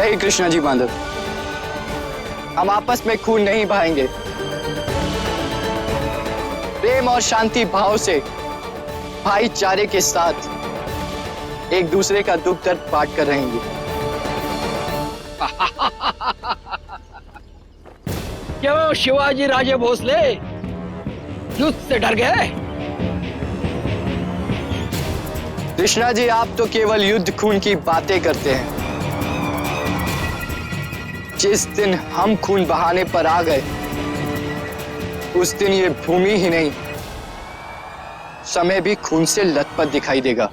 नहीं कृष्णा जी बांधव, हम आपस में खून नहीं बहाएंगे। प्रेम और शांति भाव से भाईचारे के साथ एक दूसरे का दुख दर्द बांट कर रहेंगे। क्यों शिवाजी राजे भोसले युद्ध से डर गए? कृष्णा जी, आप तो केवल युद्ध खून की बातें करते हैं। जिस दिन हम खून बहाने पर आ गए, उस दिन ये भूमि ही नहीं, समय भी खून से लथपथ दिखाई देगा।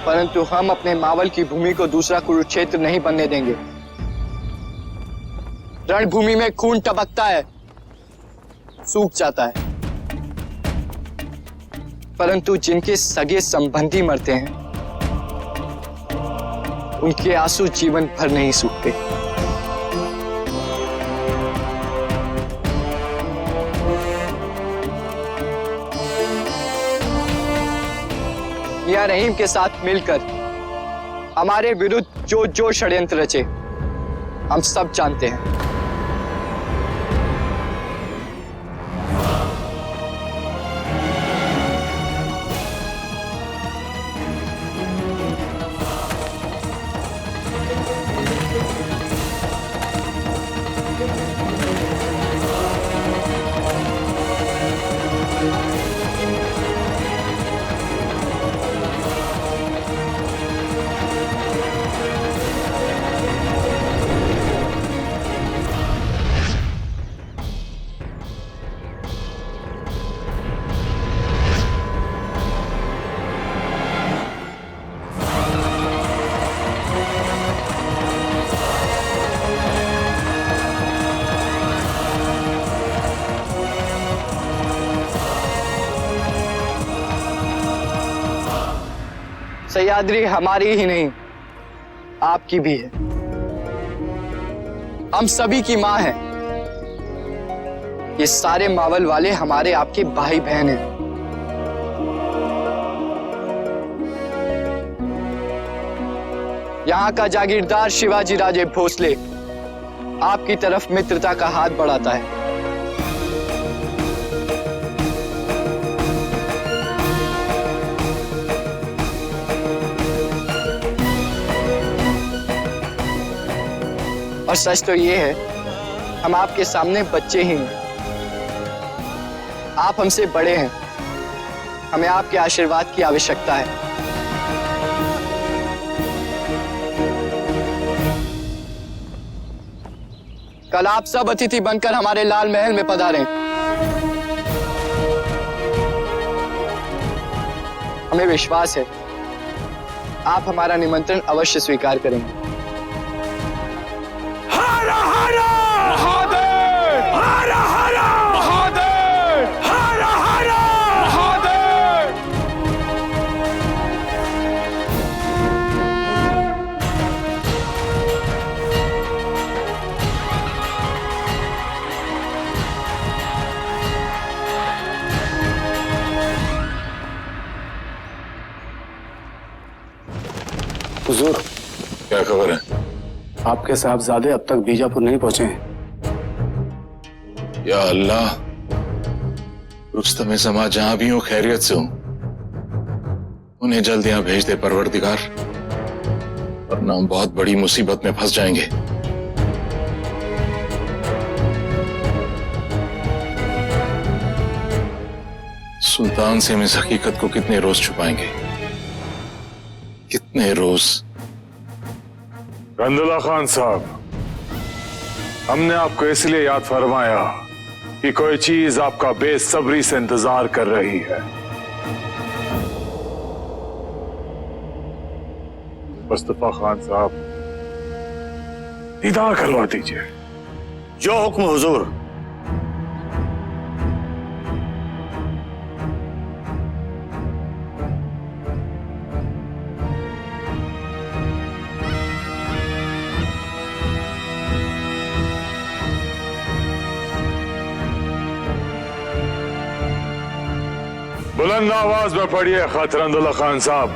परंतु हम अपने मावल की भूमि को दूसरा कुरुक्षेत्र नहीं बनने देंगे। रणभूमि में खून टपकता है, सूख जाता है, परंतु जिनके सगे संबंधी मरते हैं, उनके आंसू जीवन भर नहीं सूखते। मियां रहीम के साथ मिलकर हमारे विरुद्ध जो जो षड्यंत्र रचे, हम सब जानते हैं। सह्याद्री हमारी ही नहीं, आपकी भी है। हम सभी की मां है। ये सारे मावल वाले हमारे आपके भाई बहन हैं। यहां का जागीरदार शिवाजी राजे भोसले आपकी तरफ मित्रता का हाथ बढ़ाता है। और सच तो ये है, हम आपके सामने बच्चे ही हैं। आप हमसे बड़े हैं, हमें आपके आशीर्वाद की आवश्यकता है। कल आप सब अतिथि बनकर हमारे लाल महल में पधारें। हमें विश्वास है आप हमारा निमंत्रण अवश्य स्वीकार करेंगे। हुजूर, क्या खबर है? आपके साहबजादे अब तक बीजापुर नहीं पहुंचे हैं। या अल्लाह, रुस्तम ज़मां जहां भी हो खैरियत से हो, उन्हें जल्द यहां भेज दे परवरदिगार, वरना हम बहुत बड़ी मुसीबत में फंस जाएंगे। सुल्तान से हम इस हकीकत को कितने रोज छुपाएंगे, कितने रोज। गंदुल्ला खान साहब, हमने आपको इसलिए याद फरमाया कि कोई चीज आपका बेसब्री से इंतजार कर रही है। मुस्तफा खान साहब, दीदार करवा दीजिए। जो हुक्म हुजूर। बुलंद आवाज में पढ़िए खत रंदुल्ला खान साहब।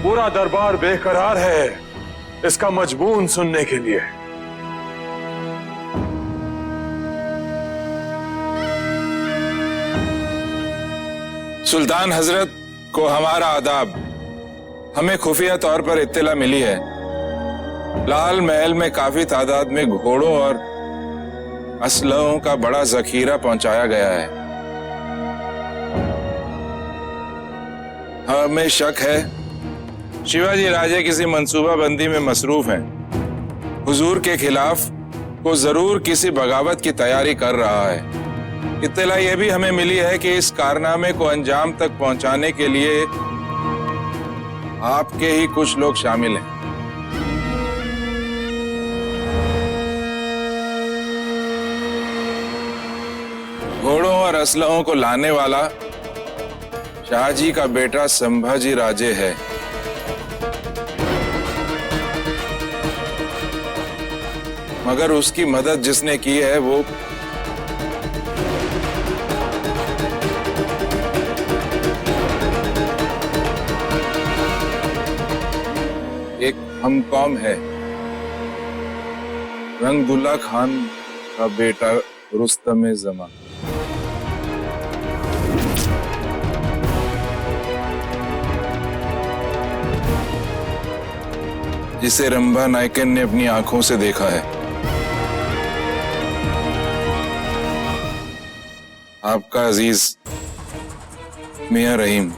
पूरा दरबार बेकरार है इसका मजबून सुनने के लिए। सुल्तान हजरत को हमारा आदाब। हमें खुफिया तौर पर इत्तला मिली है लाल महल में काफी तादाद में घोड़ों और असलहों का बड़ा जखीरा पहुंचाया गया है। हमें शक है शिवाजी राजे किसी मंसूबाबंदी में मसरूफ हैं। हुजूर के खिलाफ वो जरूर किसी बगावत की तैयारी कर रहा है। इत्तला यह भी हमें मिली है कि इस कारनामे को अंजाम तक पहुंचाने के लिए आपके ही कुछ लोग शामिल हैं। घोड़ों और असलहों को लाने वाला शाहजी का बेटा संभाजी राजे है। मगर उसकी मदद जिसने की है वो एक हम कौम है, रंगदुल्ला खान का बेटा रुस्तम जमा। जिसे रंभा नायकन ने अपनी आंखों से देखा है। आपका अजीज मियां रहीम।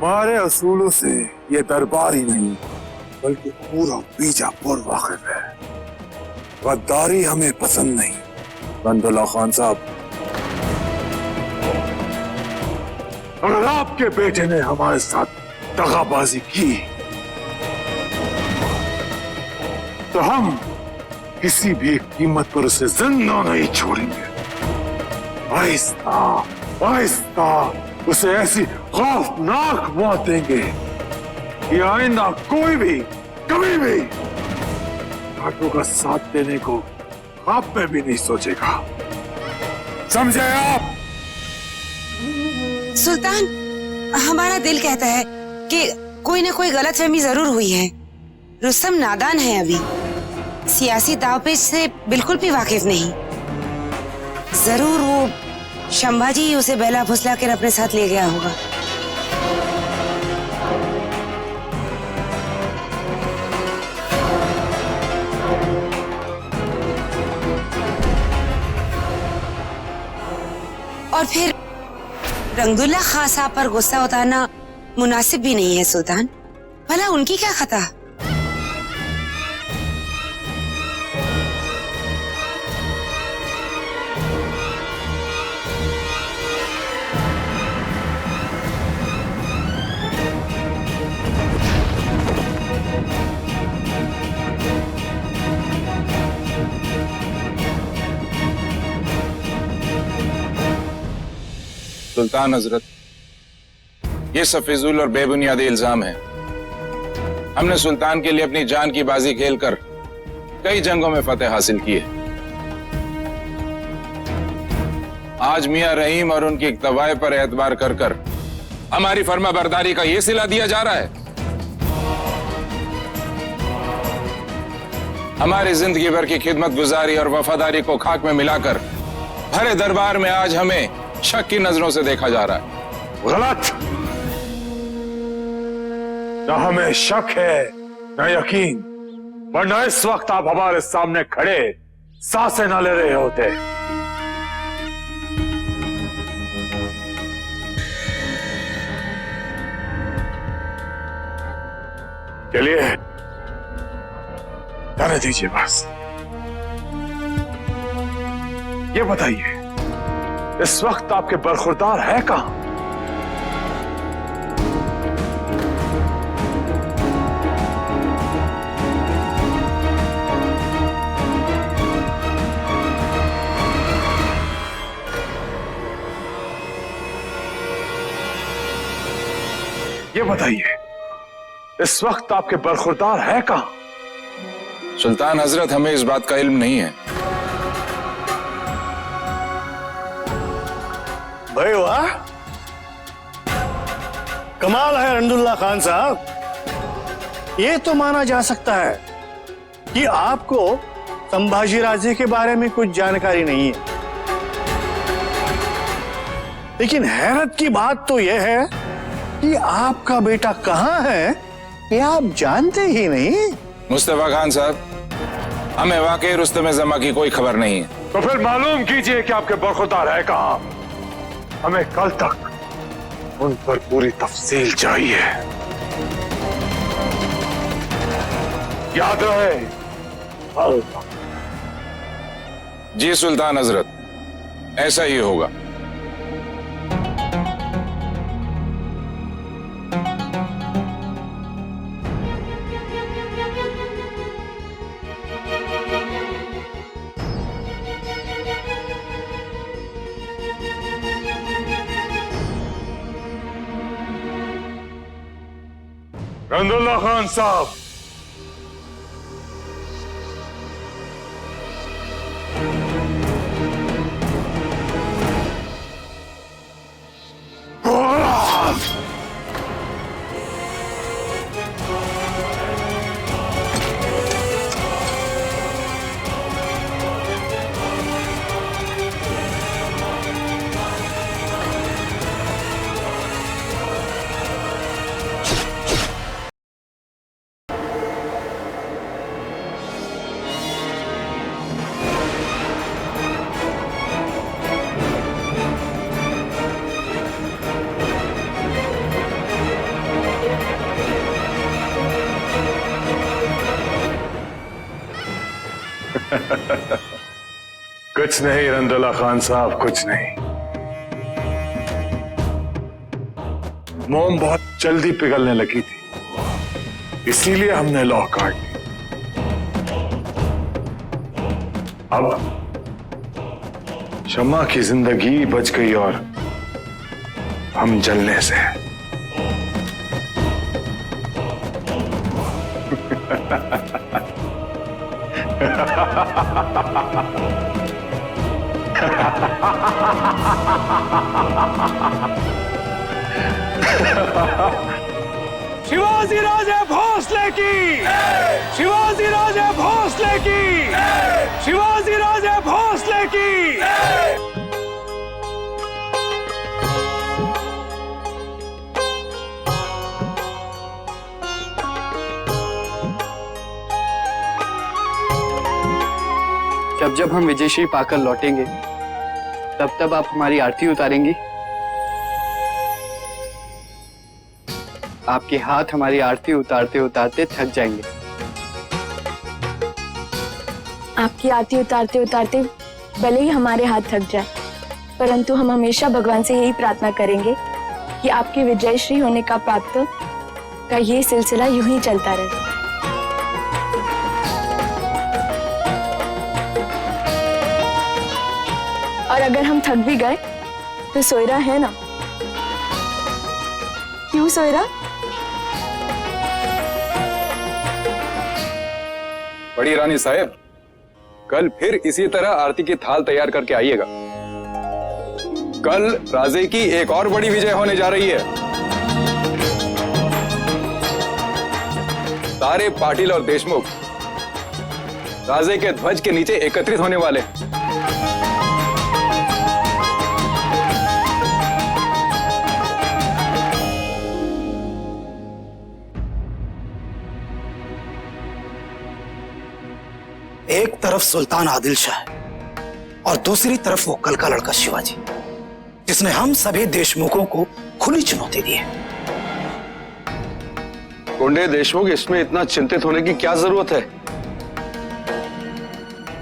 हमारे असूलों से ये दरबार ही नहीं बल्कि पूरा बीजापुर वाकिफ है। गद्दारी हमें पसंद नहीं। रंदुल्ला खान साहब, अगर आपके बेटे ने हमारे साथ दगाबाजी की तो हम किसी भी कीमत पर उसे जिंदा नहीं छोड़ेंगे। आहिस्ता आहिस्ता उसे ऐसी खौफनाक मौत देंगे कि आइंदा कोई भी कभी भी घाटों का साथ देने को आप में भी नहीं सोचेगा। समझे आप? सुल्तान, हमारा दिल कहता है कि कोई ना कोई गलतफहमी जरूर हुई है। रुस्तम नादान है, अभी सियासी दावपेच से बिल्कुल भी वाकिफ नहीं। जरूर वो शंभाजी उसे बहला फुसला कर अपने साथ ले गया होगा। और फिर रंगदुल्ला खान साहब पर गुस्सा उतारना मुनासिब भी नहीं है सुल्तान। भला उनकी क्या खता? सुल्तान हजरत, ये सब फिजूल और बेबुनियादी इल्जाम है। हमने सुल्तान के लिए अपनी जान की बाजी खेलकर कई जंगों में फतेह हासिल की है। आज मियां रहीम और उनकी इक्तवाए पर एतबार कर कर हमारी फर्मा बरदारी का यह सिला दिया जा रहा है। हमारी जिंदगी भर की खिदमत गुजारी और वफादारी को खाक में मिलाकर भरे दरबार में आज हमें शक की नजरों से देखा जा रहा है। गलत। न हमें शक है न यकीन, वरना इस वक्त आप हमारे सामने खड़े सांसें न ले रहे होते। चलिए जाने दीजिए बस। ये बताइए इस वक्त आपके बरखुरदार है कहां? ये बताइए इस वक्त आपके बरखुरदार है कहां? सुल्तान हजरत, हमें इस बात का इल्म नहीं है। भाई वाह, कमाल है रंदुल्ला खान साहब। ये तो माना जा सकता है कि आपको संभाजी राजे के बारे में कुछ जानकारी नहीं है, लेकिन हैरत की बात तो यह है कि आपका बेटा कहां है ये आप जानते ही नहीं। मुस्तफा खान साहब, हमें वाकई रुस्तम जमा की कोई खबर नहीं है। तो फिर मालूम कीजिए कि आपके बरखुरदार है कहां। हमें कल तक उन पर पूरी तफसील चाहिए। याद रहे कल तक। जी सुल्तान हजरत, ऐसा ही होगा। रंदुल्ला खान साहब, कुछ नहीं रंदुल्ला खान साहब, कुछ नहीं। मोम बहुत जल्दी पिघलने लगी थी, इसीलिए हमने लौ काट दी। अब शम्मा की जिंदगी बच गई और हम जलने से। शिवाजी राजे भोसले की, शिवाजी राजे भोसले की, शिवाजी राजे भोसले की। जब जब हम विजयश्री पाकर लौटेंगे तब तब आप हमारी आरती उतारेंगी। आपके हाथ हमारी आरती उतारते उतारते थक जाएंगे। आपकी आरती उतारते उतारते भले ही हमारे हाथ थक जाए, परंतु हम हमेशा भगवान से यही प्रार्थना करेंगे कि आपके विजयश्री होने का प्राप्त का ये सिलसिला यूं ही चलता रहे। और अगर हम थक भी गए तो सोयरा है ना? क्यों सोयरा? बड़ी रानी साहब, कल फिर इसी तरह आरती की थाल तैयार करके आइएगा। कल राजे की एक और बड़ी विजय होने जा रही है। सारे पाटिल और देशमुख राजे के ध्वज के नीचे एकत्रित होने वाले। एक तरफ सुल्तान आदिल शाह और दूसरी तरफ वो कल का लड़का शिवाजी, जिसने हम सभी देशमुखों को खुली चुनौती दी है। गोंडे देशमुख, इसमें इतना चिंतित होने की क्या जरूरत है?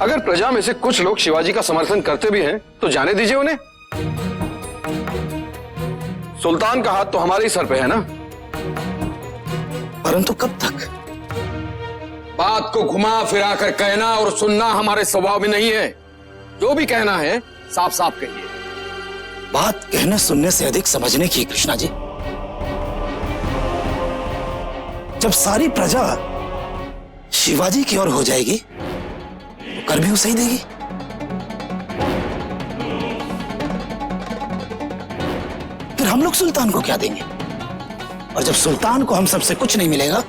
अगर प्रजा में से कुछ लोग शिवाजी का समर्थन करते भी हैं तो जाने दीजिए उन्हें। सुल्तान का हाथ तो हमारे ही सर पे है ना। परंतु कब तक? बात को घुमा फिरा कर कहना और सुनना हमारे स्वभाव में नहीं है। जो भी कहना है साफ साफ कहिए। बात कहने सुनने से अधिक समझने की, कृष्णा जी। जब सारी प्रजा शिवाजी की ओर हो जाएगी तो कर भी उसे ही देगी। फिर हम लोग सुल्तान को क्या देंगे? और जब सुल्तान को हम सबसे कुछ नहीं मिलेगा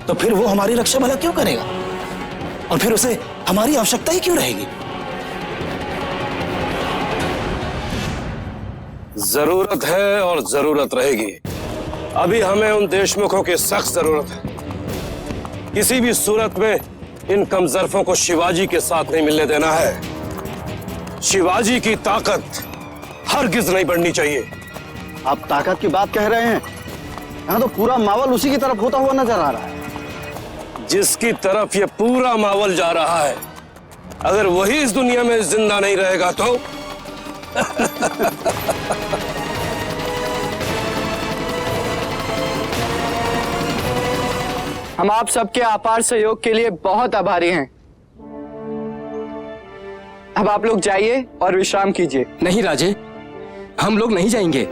तो फिर वो हमारी रक्षा भला क्यों करेगा? और फिर उसे हमारी आवश्यकता ही क्यों रहेगी? जरूरत है और जरूरत रहेगी। अभी हमें उन देशमुखों की सख्त जरूरत है। किसी भी सूरत में इन कमजरफों को शिवाजी के साथ नहीं मिलने देना है। शिवाजी की ताकत हरगिज नहीं बढ़नी चाहिए। आप ताकत की बात कह रहे हैं? यहाँ तो पूरा मावल उसी की तरफ होता हुआ नजर आ रहा है। जिसकी तरफ ये पूरा मावल जा रहा है, अगर वही इस दुनिया में जिंदा नहीं रहेगा तो हम आप सबके अपार सहयोग के लिए बहुत आभारी हैं। अब आप लोग जाइए और विश्राम कीजिए। नहीं राजे, हम लोग नहीं जाएंगे।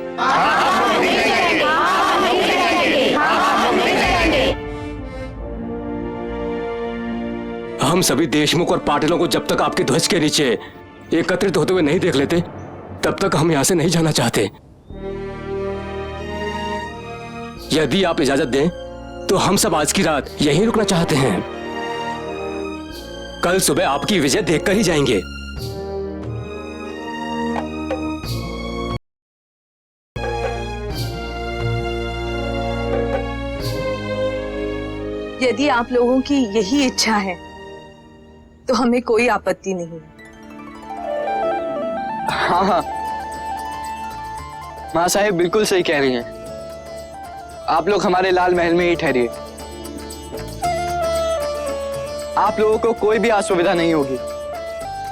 हम सभी देशमुख और पाटिलों को जब तक आपके ध्वज के नीचे एकत्रित होते हुए नहीं देख लेते तब तक हम यहां से नहीं जाना चाहते। यदि आप इजाजत दें तो हम सब आज की रात यहीं रुकना चाहते हैं। कल सुबह आपकी विजय देखकर ही जाएंगे। यदि आप लोगों की यही इच्छा है तो हमें कोई आपत्ति नहीं। हाँ हाँ, माँ साहेब बिल्कुल सही कह रही हैं। आप लोग हमारे लाल महल में ही ठहरिए। आप लोगों को कोई भी असुविधा नहीं होगी।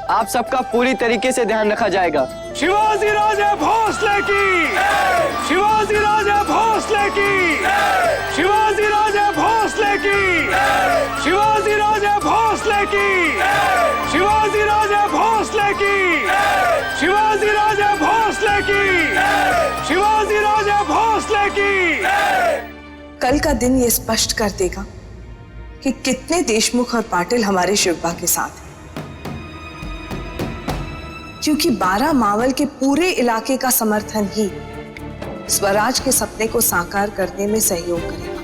आप सबका पूरी तरीके से ध्यान रखा जाएगा। शिवाजी राजे भोसले की, शिवाजी राजे भोसले की, शिवाजी राजे भोसले की, शिवाजी राजे भोसले की, शिवाजी राजे भोसले की, शिवाजी राजे भोसले की, शिवाजी राजे भोसले की। कल का दिन ये स्पष्ट कर देगा कि कितने देशमुख और पाटिल हमारे शिवबा के साथ हैं। क्योंकि 12 मावल के पूरे इलाके का समर्थन ही स्वराज के सपने को साकार करने में सहयोग करेगा।